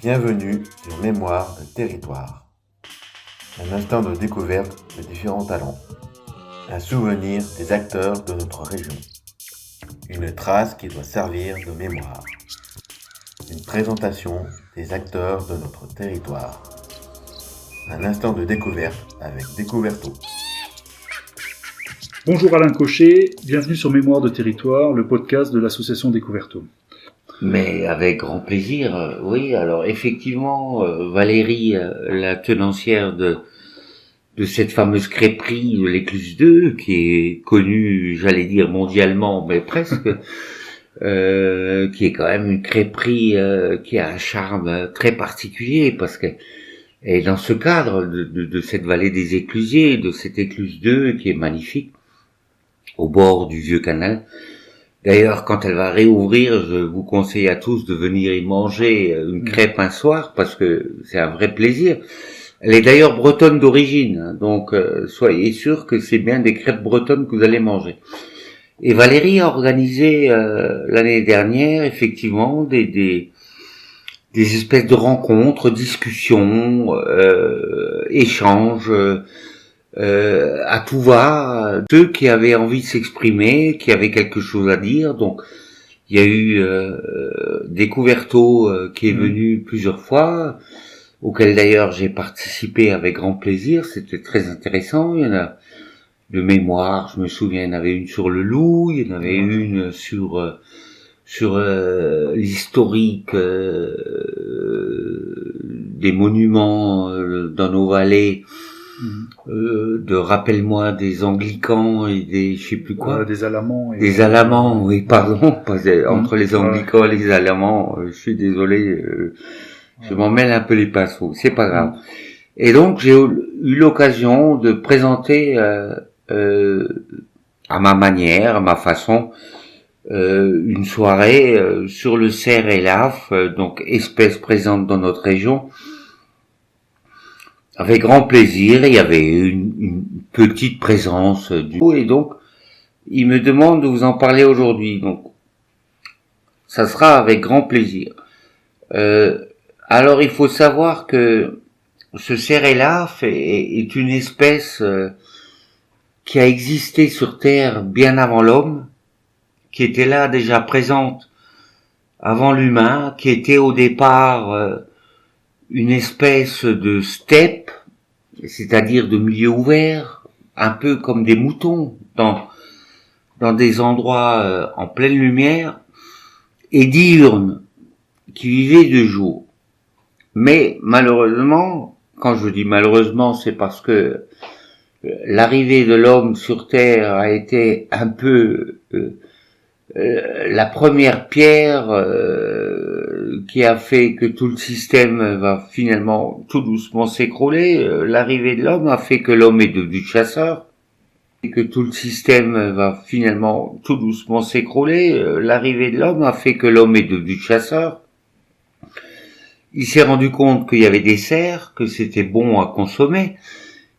Bienvenue sur Mémoire de territoire. Un instant de découverte de différents talents. Un souvenir des acteurs de notre région. Une trace qui doit servir de mémoire. Une présentation des acteurs de notre territoire. Un instant de découverte avec Découverto. Bonjour Alain Cochet, bienvenue sur Mémoire de territoire, le podcast de l'association Découverto. Mais avec grand plaisir, oui. Alors effectivement, Valérie, la tenancière de cette fameuse crêperie de l'Écluse 2, qui est connue, j'allais dire mondialement, mais presque, qui est quand même une crêperie qui a un charme très particulier, parce que et dans ce cadre de cette vallée des Éclusiers, de cette Écluse 2 qui est magnifique, au bord du vieux canal. D'ailleurs, quand elle va réouvrir, je vous conseille à tous de venir y manger une crêpe un soir, parce que c'est un vrai plaisir. Elle est d'ailleurs bretonne d'origine, hein, donc soyez sûrs que c'est bien des crêpes bretonnes que vous allez manger. Et Valérie a organisé l'année dernière, effectivement, des espèces de rencontres, discussions, échanges, à tout va, ceux qui avaient envie de s'exprimer, qui avaient quelque chose à dire. Donc il y a eu Découverto qui est venu plusieurs fois, auquel d'ailleurs j'ai participé avec grand plaisir. C'était très intéressant. Il y en a de mémoire, je me souviens, il y en avait une sur le loup, il y en avait une sur l'historique des monuments dans nos vallées. De rappelle-moi des anglicans et des je sais plus quoi, des alamans des alamans, oui, pardon, entre les anglicans et les alamans, je suis désolé, je m'en mêle un peu les pinceaux, c'est pas grave. Et donc j'ai eu l'occasion de présenter à ma manière, à ma façon, une soirée sur le cerf élaphe, donc espèce présente dans notre région. Avec grand plaisir, il y avait une petite présence du et donc il me demande de vous en parler aujourd'hui. Donc ça sera avec grand plaisir. Alors il faut savoir que ce cerf élaphe est une espèce qui a existé sur Terre bien avant l'homme, qui était là déjà présente avant l'humain, qui était au départ une espèce de steppe, c'est-à-dire de milieu ouvert, un peu comme des moutons dans des endroits en pleine lumière, et diurnes qui vivaient de jour. Mais malheureusement, quand je dis malheureusement, c'est parce que l'arrivée de l'homme sur Terre a été un peu la première pierre qui a fait que tout le système va finalement tout doucement s'écrouler. L'arrivée de l'homme a fait que l'homme est devenu chasseur, et que tout le système va finalement tout doucement s'écrouler. L'arrivée de l'homme a fait que l'homme est devenu chasseur. Il s'est rendu compte qu'il y avait des cerfs, que c'était bon à consommer.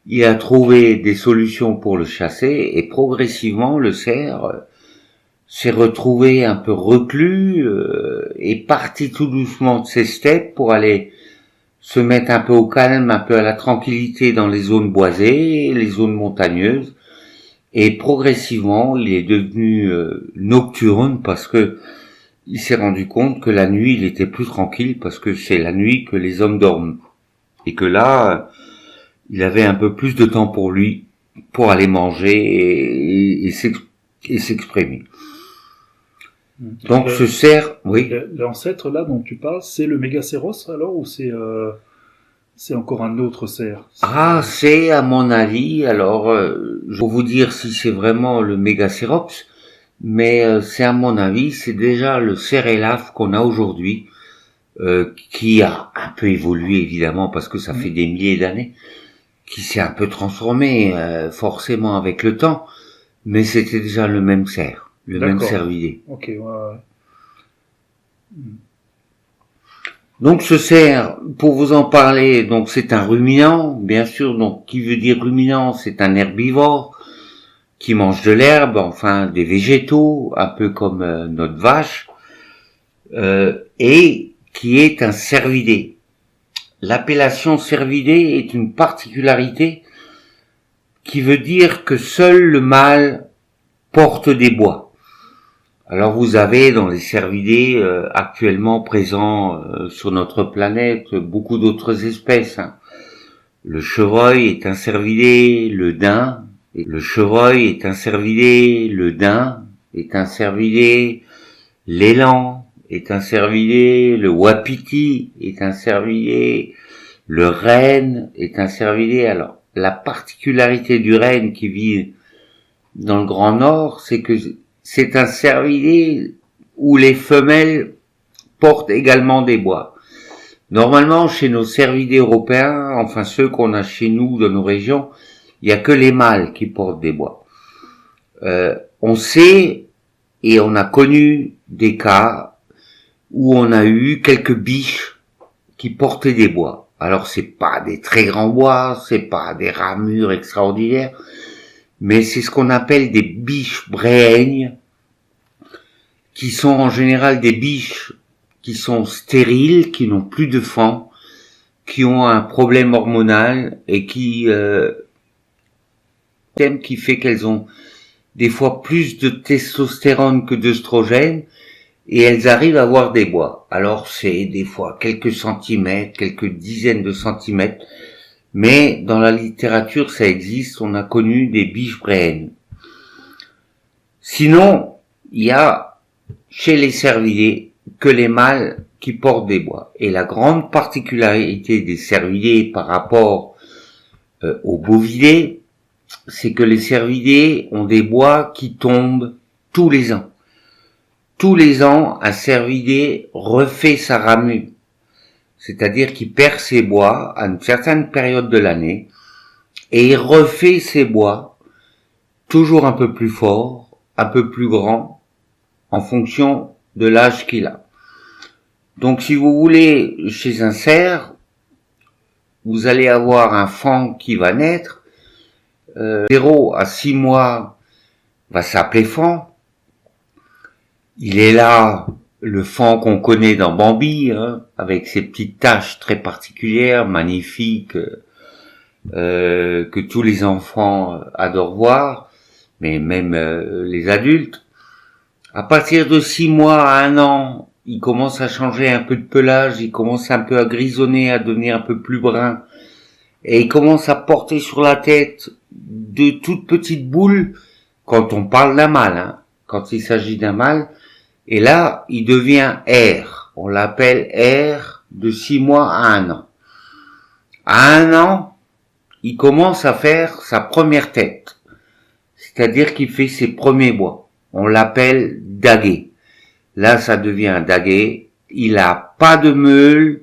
Il a trouvé des solutions pour le chasser, et progressivement le cerf s'est retrouvé un peu reclus et parti tout doucement de ses steppes pour aller se mettre un peu au calme, un peu à la tranquillité dans les zones boisées, les zones montagneuses. Et progressivement, il est devenu nocturne parce que il s'est rendu compte que la nuit, il était plus tranquille parce que c'est la nuit que les hommes dorment. Et que là, il avait un peu plus de temps pour lui, pour aller manger et s'exprimer. Donc ce cerf, oui. L'ancêtre là dont tu parles, c'est le Mégacéros alors ou c'est encore un autre cerf? C'est à mon avis, alors je vais vous dire si c'est vraiment le Mégacérops, mais c'est à mon avis, c'est déjà le cerf élaphe qu'on a aujourd'hui, qui a un peu évolué évidemment parce que ça fait des milliers d'années, qui s'est un peu transformé forcément avec le temps, mais c'était déjà le même cerf. Le D'accord. Même cervidé. Ok, ouais. Donc ce cerf, pour vous en parler, donc c'est un ruminant, bien sûr. Donc qui veut dire ruminant, c'est un herbivore qui mange de l'herbe, enfin des végétaux, un peu comme notre vache, et qui est un cervidé. L'appellation cervidé est une particularité qui veut dire que seul le mâle porte des bois. Alors vous avez dans les cervidés actuellement présents sur notre planète beaucoup d'autres espèces. Le chevreuil est un cervidé, le daim, le chevreuil est un cervidé, le daim est un cervidé, l'élan est un cervidé, le wapiti est un cervidé, le renne est un cervidé. Alors la particularité du renne qui vit dans le Grand Nord, c'est que c'est un cervidé où les femelles portent également des bois. Normalement, chez nos cervidés européens, enfin ceux qu'on a chez nous dans nos régions, il y a que les mâles qui portent des bois. On sait et on a connu des cas où on a eu quelques biches qui portaient des bois. Alors c'est pas des très grands bois, c'est pas des ramures extraordinaires, mais c'est ce qu'on appelle des biches bréhaignes, qui sont en général des biches qui sont stériles, qui n'ont plus de faon, qui ont un problème hormonal et qui fait qu'elles ont des fois plus de testostérone que d'œstrogène, et elles arrivent à avoir des bois. Alors c'est des fois quelques centimètres, quelques dizaines de centimètres, mais dans la littérature ça existe, on a connu des biches bréhaignes. Sinon, il y a chez les cervidés que les mâles qui portent des bois. Et la grande particularité des cervidés par rapport aux bovidés, c'est que les cervidés ont des bois qui tombent tous les ans. Tous les ans, un cervidé refait sa ramure. C'est-à-dire qu'il perd ses bois à une certaine période de l'année et il refait ses bois toujours un peu plus forts, un peu plus grands, en fonction de l'âge qu'il a. Donc si vous voulez, chez un cerf, vous allez avoir un faon qui va naître, 0 à 6 mois va s'appeler faon. Il est là, le faon qu'on connaît dans Bambi, avec ses petites taches très particulières, magnifiques, que tous les enfants adorent voir, mais même les adultes. À partir de 6 mois à 1 an, il commence à changer un peu de pelage, il commence un peu à grisonner, à devenir un peu plus brun, et il commence à porter sur la tête de toutes petites boules quand on parle d'un mâle, quand il s'agit d'un mâle. Et là, il devient R. On l'appelle R de 6 mois à 1 an. À 1 an, il commence à faire sa première tête. C'est-à-dire qu'il fait ses premiers bois. On l'appelle daguet. Là, ça devient un daguet. Il a pas de meule.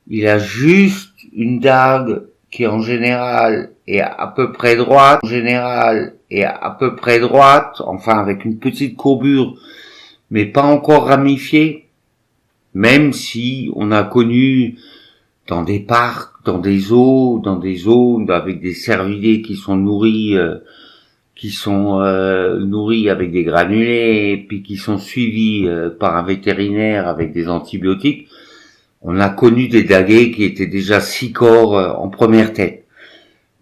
Il a juste une dague qui, en général, est à peu près droite. En général, est à peu près droite. Enfin, avec une petite courbure, mais pas encore ramifié, même si on a connu dans des parcs, dans des zones avec des cervidés qui sont nourris avec des granulés, et puis qui sont suivis par un vétérinaire avec des antibiotiques. On a connu des daguets qui étaient déjà 6 corps en première tête.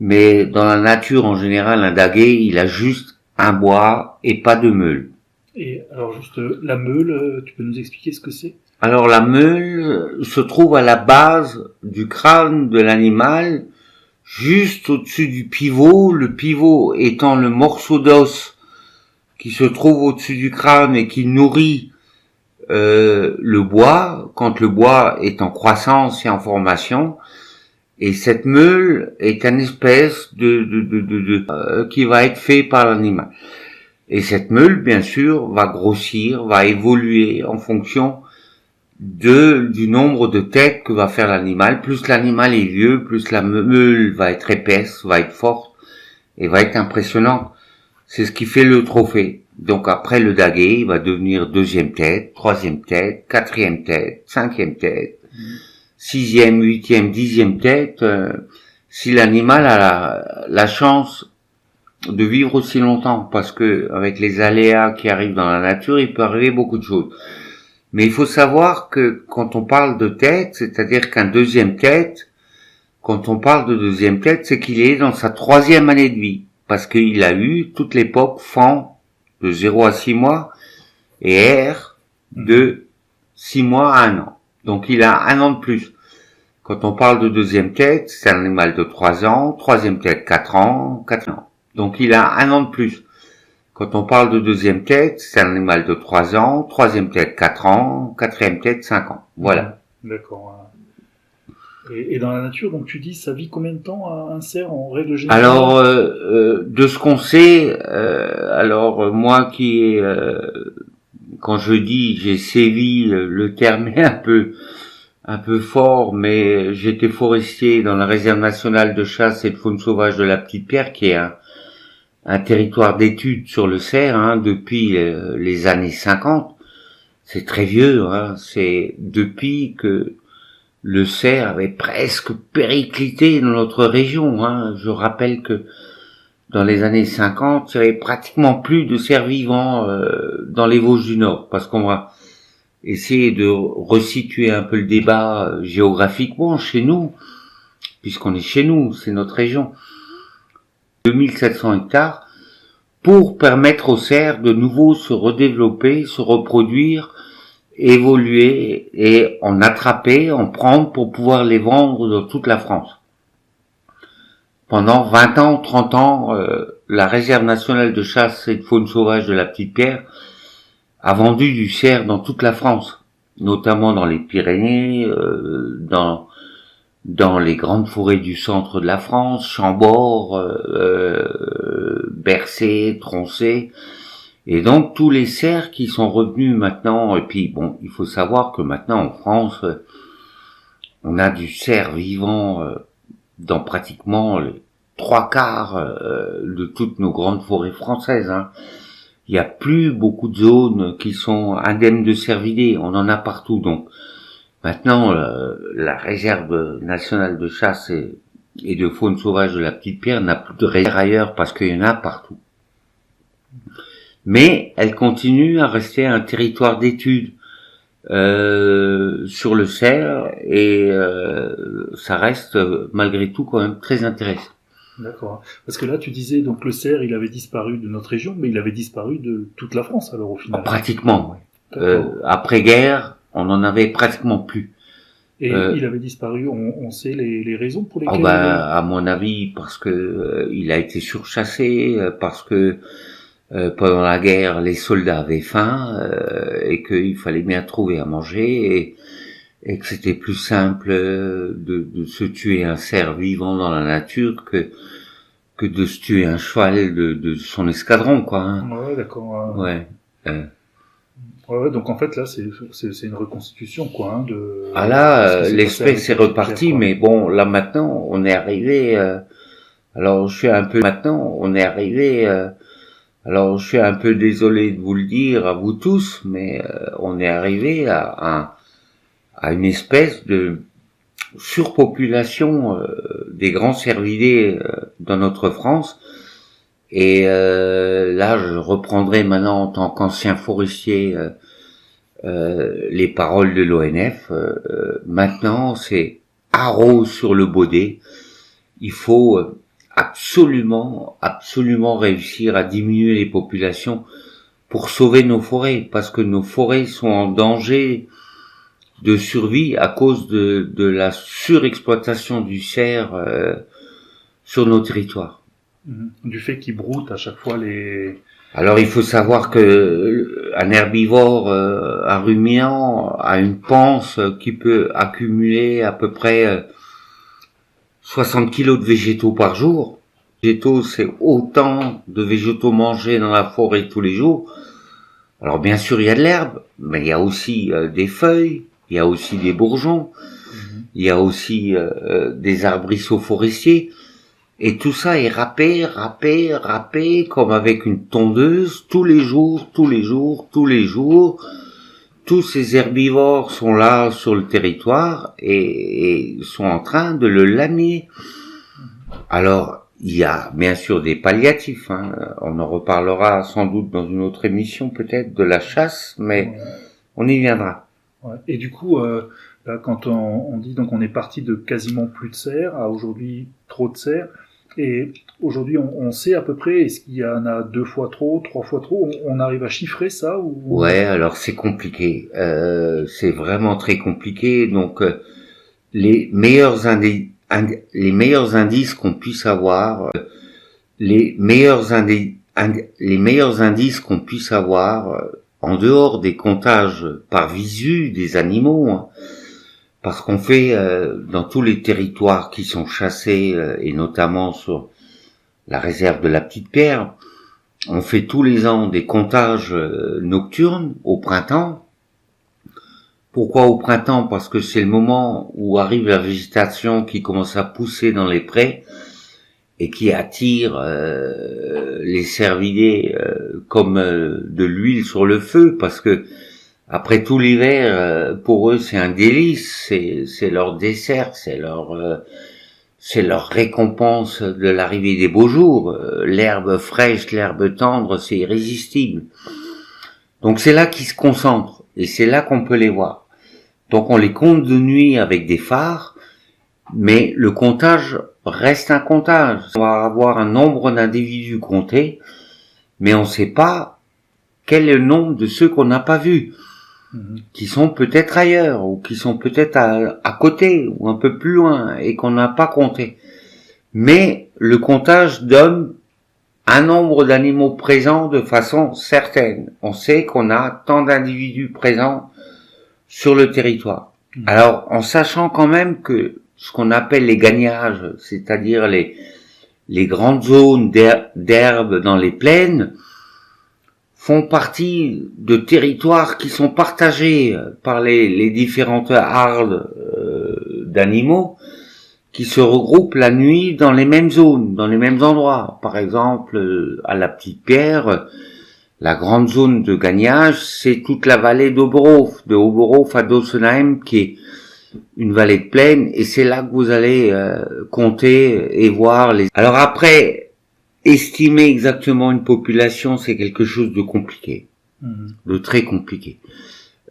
Mais dans la nature, en général, un daguet, il a juste un bois et pas de meule. Et alors juste la meule, tu peux nous expliquer ce que c'est? Alors la meule se trouve à la base du crâne de l'animal, juste au-dessus du pivot, le pivot étant le morceau d'os qui se trouve au-dessus du crâne et qui nourrit le bois, quand le bois est en croissance et en formation. Et cette meule est une espèce de qui va être fait par l'animal. Et cette meule, bien sûr, va grossir, va évoluer en fonction du nombre de têtes que va faire l'animal. Plus l'animal est vieux, plus la meule va être épaisse, va être forte et va être impressionnante. C'est ce qui fait le trophée. Donc après le daguet, il va devenir 2e tête, 3e tête, 4e tête, 5e tête, 6e, 8e, 10e tête. Si l'animal a la chance de vivre aussi longtemps, parce que avec les aléas qui arrivent dans la nature, il peut arriver beaucoup de choses. Mais il faut savoir que quand on parle de tête, c'est-à-dire qu'un deuxième tête, quand on parle de deuxième tête, c'est qu'il est dans sa 3e année de vie. Parce qu'il a eu toute l'époque FAN de 0 à 6 mois et R de 6 mois à 1 an. Donc il a 1 an de plus. Quand on parle de deuxième tête, c'est un animal de 3 ans, troisième tête 4 ans, 4 ans. Donc il a 1 an de plus. Quand on parle de deuxième tête, c'est un animal de 3 ans, troisième tête 4 ans, quatrième tête 5 ans. Voilà. D'accord. Et dans la nature, donc tu dis, ça vit combien de temps un cerf en règle générale? Alors, de ce qu'on sait, moi qui quand je dis j'ai sévi, le terme est un peu fort, mais j'étais forestier dans la réserve nationale de chasse et de faune sauvage de la Petite Pierre, qui est un territoire d'études sur le cerf, depuis les années 50. C'est très vieux, c'est depuis que le cerf avait presque périclité dans notre région. Je rappelle que dans les années 50, il n'y avait pratiquement plus de cerfs vivants dans les Vosges du Nord, parce qu'on va essayer de resituer un peu le débat géographiquement chez nous, puisqu'on est chez nous, c'est notre région. 2700 hectares pour permettre aux cerfs de nouveau se redévelopper, se reproduire, évoluer et en attraper, en prendre pour pouvoir les vendre dans toute la France. Pendant 20 ans, 30 ans, la réserve nationale de chasse et de faune sauvage de la Petite Pierre a vendu du cerf dans toute la France, notamment dans les Pyrénées, dans les grandes forêts du centre de la France, Chambord, Bercé, Troncé. Et donc tous les cerfs qui sont revenus maintenant, et puis bon, il faut savoir que maintenant en France, on a du cerf vivant dans pratiquement les 3/4 de toutes nos grandes forêts françaises. Il n'y a plus beaucoup de zones qui sont indemnes de cervidés, on en a partout. Donc maintenant, la réserve nationale de chasse et de faune sauvage de la Petite Pierre n'a plus de réserve ailleurs parce qu'il y en a partout. Mais elle continue à rester un territoire d'études sur le cerf et ça reste malgré tout quand même très intéressant. D'accord. Parce que là, tu disais, donc le cerf, il avait disparu de notre région, mais il avait disparu de toute la France alors au final. Pratiquement, oui. Après-guerre, on en avait pratiquement plus. Et il avait disparu, on sait les raisons pour lesquelles à mon avis, parce que il a été surchassé, parce que pendant la guerre, les soldats avaient faim et qu'il fallait bien trouver à manger et que c'était plus simple de se tuer un cerf vivant dans la nature que de se tuer un cheval de son escadron, quoi. Ouais, d'accord. Ouais. Ouais, donc en fait là, c'est une reconstitution, quoi. L'espèce est repartie, mais bon, là maintenant, on est arrivé. Alors, je suis un peu désolé de vous le dire à vous tous, mais on est arrivé à une espèce de surpopulation des grands cervidés dans notre France. Et là, je reprendrai maintenant en tant qu'ancien forestier les paroles de l'ONF. Maintenant, c'est haro sur le baudet. Il faut absolument réussir à diminuer les populations pour sauver nos forêts, parce que nos forêts sont en danger de survie à cause de la surexploitation du cerf sur nos territoires. Du fait qu'ils broutent à chaque fois les... Alors il faut savoir que un herbivore, un ruminant, a une panse qui peut accumuler à peu près 60 kilos de végétaux par jour. Végétaux, c'est autant de végétaux mangés dans la forêt tous les jours. Alors bien sûr, il y a de l'herbe, mais il y a aussi des feuilles, il y a aussi des bourgeons, il y a aussi des arbrisseaux forestiers. Et tout ça est râpé, comme avec une tondeuse, tous les jours. Tous ces herbivores sont là sur le territoire et sont en train de le lamer. Alors, il y a bien sûr des palliatifs, on en reparlera sans doute dans une autre émission peut-être de la chasse, mais on y viendra. Ouais. Et du coup, là, quand on dit donc on est parti de quasiment plus de cerfs à aujourd'hui trop de cerfs, et aujourd'hui on sait à peu près est-ce qu'il y en a 2 fois trop, 3 fois trop, on arrive à chiffrer ça ou... Ouais, alors c'est compliqué. C'est vraiment très compliqué. Donc les meilleurs les meilleurs indices qu'on puisse avoir, les meilleurs indices qu'on puisse avoir en dehors des comptages par visu des animaux, hein, parce qu'on fait dans tous les territoires qui sont chassés et notamment sur la réserve de la Petite Pierre, on fait tous les ans des comptages nocturnes au printemps. Pourquoi au printemps? Parce que c'est le moment où arrive la végétation qui commence à pousser dans les prés et qui attire les cervidés comme de l'huile sur le feu, parce que après tout l'hiver, pour eux c'est un délice, c'est leur dessert, c'est leur récompense de l'arrivée des beaux jours. L'herbe fraîche, l'herbe tendre, c'est irrésistible. Donc c'est là qu'ils se concentrent et c'est là qu'on peut les voir. Donc on les compte de nuit avec des phares, mais le comptage reste un comptage. On va avoir un nombre d'individus comptés, mais on ne sait pas quel est le nombre de ceux qu'on n'a pas vus, qui sont peut-être ailleurs, ou qui sont peut-être à côté, ou un peu plus loin, et qu'on n'a pas compté. Mais le comptage donne un nombre d'animaux présents de façon certaine. On sait qu'on a tant d'individus présents sur le territoire. Alors, en sachant quand même que ce qu'on appelle les gagnages, c'est-à-dire les grandes zones d'herbe dans les plaines, font partie de territoires qui sont partagés par les différentes hardes d'animaux qui se regroupent la nuit dans les mêmes zones, dans les mêmes endroits. Par exemple, à la Petite Pierre, la grande zone de gagnage, c'est toute la vallée d'Oberhof, de Oberhof à Dossenheim, qui est une vallée de plaine, et c'est là que vous allez compter et voir les... Alors après, estimer exactement une population, c'est quelque chose de compliqué, de très compliqué.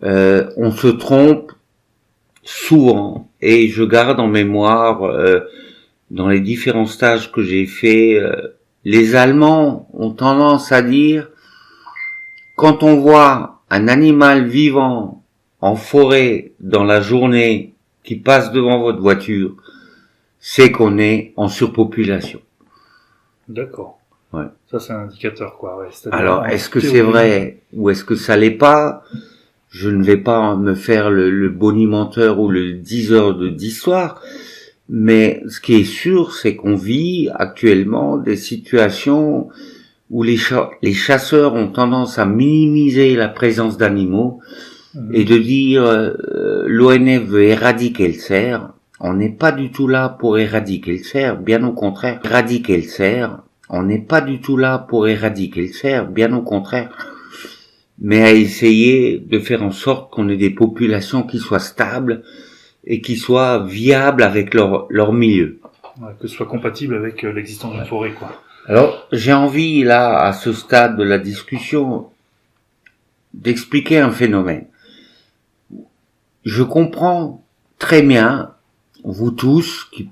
On se trompe souvent, et je garde en mémoire, dans les différents stages que j'ai faits, les Allemands ont tendance à dire, quand on voit un animal vivant en forêt dans la journée qui passe devant votre voiture, c'est qu'on est en surpopulation. D'accord. Ouais. Ça, c'est un indicateur, quoi. Ouais. Alors, est-ce que c'est vrai ou est-ce que ça l'est pas? Je ne vais pas me faire le bonimenteur ou le diseur d'histoire, mais ce qui est sûr, c'est qu'on vit actuellement des situations où les chasseurs ont tendance à minimiser la présence d'animaux et de dire l'ONF veut éradiquer le cerf. On n'est pas du tout là pour éradiquer le cerf, bien au contraire. Éradiquer le cerf, on n'est pas du tout là pour éradiquer le cerf, bien au contraire. Mais à essayer de faire en sorte qu'on ait des populations qui soient stables et qui soient viables avec leur milieu. Ouais, que ce soit compatible avec l'existence d'une forêt, quoi. Alors, j'ai envie, là, à ce stade de la discussion, d'expliquer un phénomène. Je comprends très bien, vous tous, qui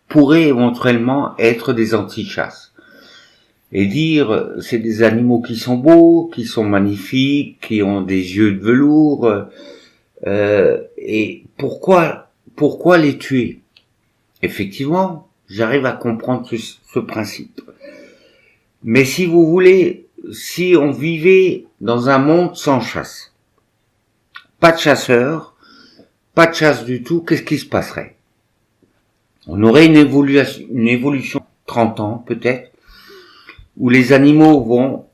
pourrez éventuellement être des anti-chasses. Et dire, c'est des animaux qui sont beaux, qui sont magnifiques, qui ont des yeux de velours, et pourquoi les tuer? Effectivement, j'arrive à comprendre ce principe. Mais si vous voulez, si on vivait dans un monde sans chasse, pas de chasseurs, pas de chasse du tout, qu'est-ce qui se passerait? On aurait une évolution 30 ans peut-être, où les animaux vont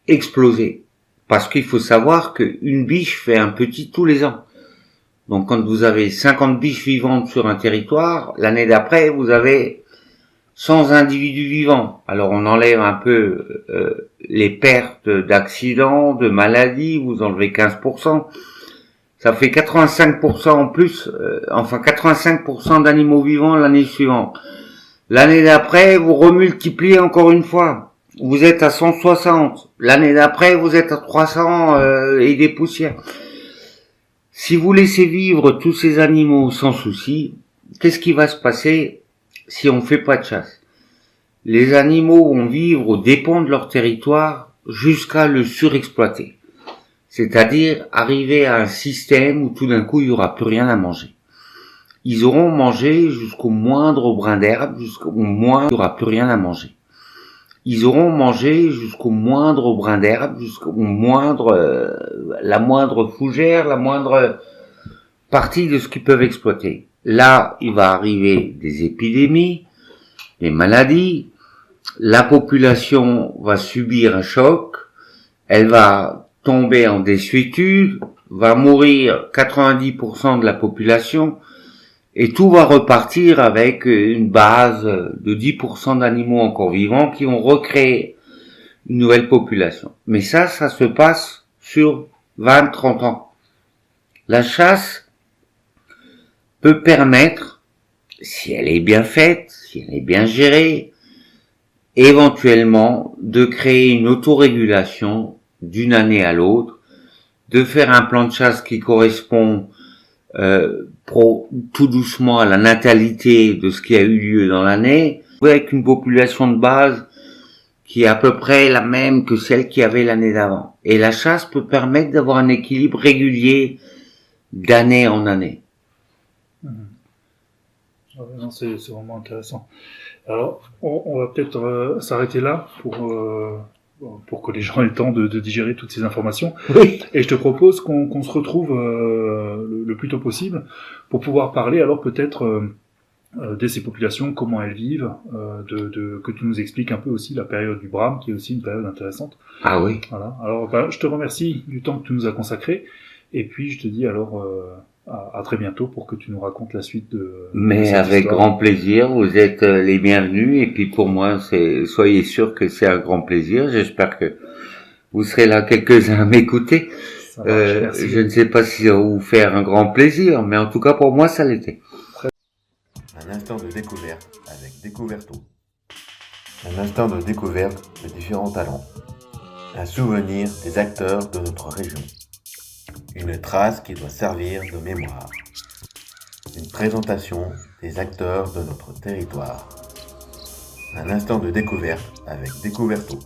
exploser. Parce qu'il faut savoir qu'une biche fait un petit tous les ans. Donc quand vous avez 50 biches vivantes sur un territoire, l'année d'après, vous avez 100 individus vivants. Alors on enlève un peu les pertes d'accidents, de maladies, vous enlevez 15%. Ça fait 85% en plus, 85% d'animaux vivants l'année suivante. L'année d'après, vous remultipliez encore une fois. Vous êtes à 160. L'année d'après, vous êtes à 300 et des poussières. Si vous laissez vivre tous ces animaux sans souci, qu'est-ce qui va se passer si on fait pas de chasse? Les animaux vont vivre aux dépens de leur territoire jusqu'à le surexploiter. C'est-à-dire arriver à un système où tout d'un coup il n'y aura plus rien à manger. Ils auront mangé jusqu'au moindre brin d'herbe, jusqu'au moindre, il n'y aura plus rien à manger. Ils auront mangé jusqu'au moindre brin d'herbe, jusqu'au moindre, la moindre fougère, la moindre partie de ce qu'ils peuvent exploiter. Là, il va arriver des épidémies, des maladies, la population va subir un choc, elle va tomber en désuétude, va mourir 90% de la population, et tout va repartir avec une base de 10% d'animaux encore vivants qui vont recréer une nouvelle population. Mais ça se passe sur 20-30 ans. La chasse peut permettre, si elle est bien faite, si elle est bien gérée, éventuellement de créer une autorégulation d'une année à l'autre, de faire un plan de chasse qui correspond tout doucement à la natalité de ce qui a eu lieu dans l'année, avec une population de base qui est à peu près la même que celle qu'il y avait l'année d'avant. Et la chasse peut permettre d'avoir un équilibre régulier d'année en année. Ouais, non, c'est vraiment intéressant. Alors, on va peut-être s'arrêter là pour que les gens aient le temps de digérer toutes ces informations. Oui. Et je te propose qu'on se retrouve le plus tôt possible pour pouvoir parler alors peut-être de ces populations, comment elles vivent, que tu nous expliques un peu aussi la période du brame, qui est aussi une période intéressante. Ah oui. Voilà. Alors, je te remercie du temps que tu nous as consacré, et puis je te dis alors à très bientôt pour que tu nous racontes la suite de Mais cette avec histoire. grand plaisir, vous êtes les bienvenus, et puis pour moi, soyez sûr que c'est un grand plaisir. J'espère que vous serez là quelques-uns à m'écouter. Ça marche, merci. Je ne sais pas si ça va vous faire un grand plaisir, mais en tout cas pour moi, ça l'était. Un instant de découverte avec Découverto. Un instant de découverte de différents talents. Un souvenir des acteurs de notre région. Une trace qui doit servir de mémoire. Une présentation des acteurs de notre territoire. Un instant de découverte avec Découverto.